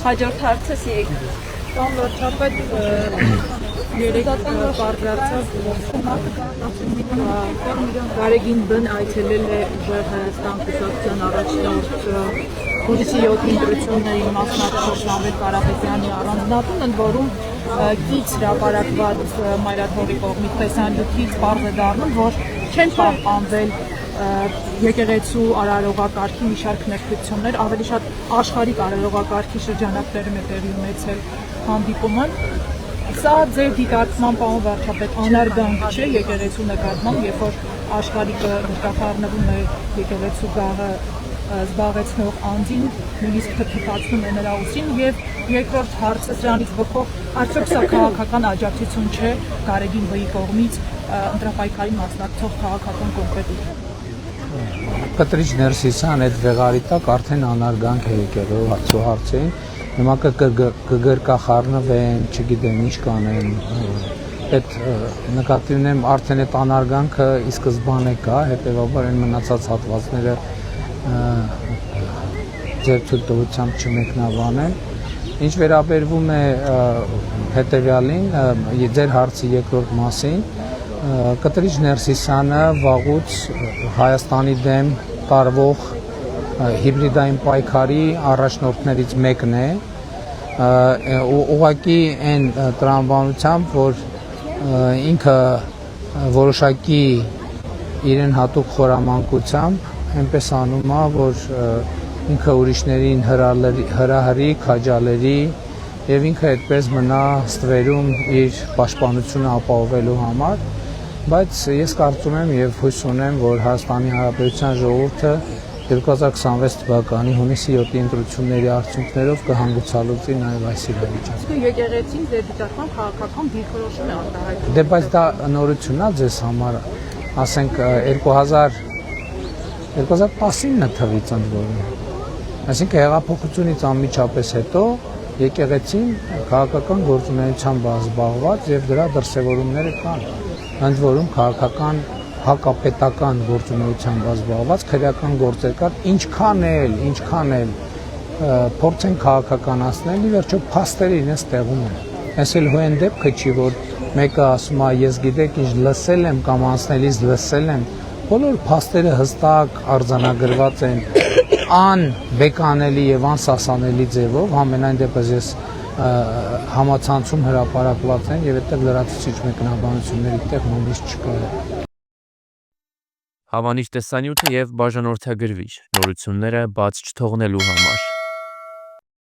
Հաջորդ հարցս եկ։ Կամ վերջապես երեք պարզացած Գարեգին բն այցելել է ուժեղ Հայաստան կուսակցության առաջնորդ հուլիսի 7-ի ընտրությունների մասնակցող Սամվել Կարապետյանի առանձնատուն, ընդ որում կից հրապարակված Մայրաթորի կողմից տեսանյութից պարզ է դառնում, որ չեն պահպանվել եկեղեցու արարողակարգի մի շարք ներկայություններ, ավելի շատ աշխարհիկ արարողակարգի շրջանակներում է տեղի ունեցել հանդիպումը։ Սա ձեր դիտարկման պարոն վարչապետ անարգանք չէ եկեղեցու նկատմամբ, երբ որ աշխարհիկը նկատառնվում է եկեղեցու գաղը զբաղեցնող անձին, նույնիսկ թփթփացնում է նրա ուսին, եւ երկրորդ հարցը դրանից բխող արդյոք սա քաղաքական աջակցություն չէ Գարեգին Բ-ի կողմից ընտրապայքարի մասնակցող քաղաքական կոնկրետ։ Կտրիչ ներսիսան այդ վեղարի տակ արդեն անարգանք է եկել հարցին, հիմա կգրկախառնվեն, չգիտեմ ինչ կանեն, այդ նկատի ունեմ արդեն այդ անարգանքը ի սկզբանե կա, հետևաբար այն մնացած հատվածները ձեր թույլտվությամբ չմեկնաբանեմ։ Ինչ վերաբերվում է հետևյալին, ձեր հարցի երկրորդ մասին, Կտրիչ Ներսիսյանը վաղուց Հայաստանի դեմ տարվող հիբրիդային պայքարի առաջնորդներից մեկն է, ուղղակի այն տրամաբանությամբ, որ ինքը որոշակի իրեն հատուկ խորամանկությամբ այնպես անում է, որ ինքը ուրիշներին հրահրի, քաջալերի եւ ինքը այդպես մնա ստվերում իր պաշտպանությունը ապահովելու համար, բայց ես կարծում եմ եւ հույս ունեմ, որ Հայաստանի Հանրապետության ժողովուրդը 2026 թվականի հունիսի 7-ի ընտրությունների արդյունքներով կհանգուցալուծի նաեւ այս իրավիճակը։ Եկեղեցին ձեր դիտարկման քաղաքական դիրքորոշում է արտահայտում։ Դե բայց դա նորություն է ձեզ համար, ասենք 2019 թվականից ընդ որում։ Այսինքն հեղափոխությունից անմիջապես հետո եկեղեցին քաղաքական գործունեությամբ զբաղված եւ դրա դրսեւորումները կան։ Ընդ որում քաղաքական հակապետական գործունեությամբ զբաղված քրեական գործեր կան, ինչքան էլ փորձեն քաղաքականացնել, ի վերջո փաստերը իրենց տեղում են։ Այս էլ հույն դեպքը չի, որ մեկը ասում է ես գիտեք ինչ լսել եմ կամ անցնելիս լսել եմ, բոլոր փաստերը հստակ արձանագրված են անբեկանելի եւ անսասանելի ձևով, համենայն դեպս ես համացանցում հրապարակված են եւ այդտեղ լրացուցիչ մեկնաբանությունների տեղ նույնիսկ չկա։ Հավանիչ տեսանյութը եւ բաժանորդագրվիչ նորությունները բաց չթողնելու համար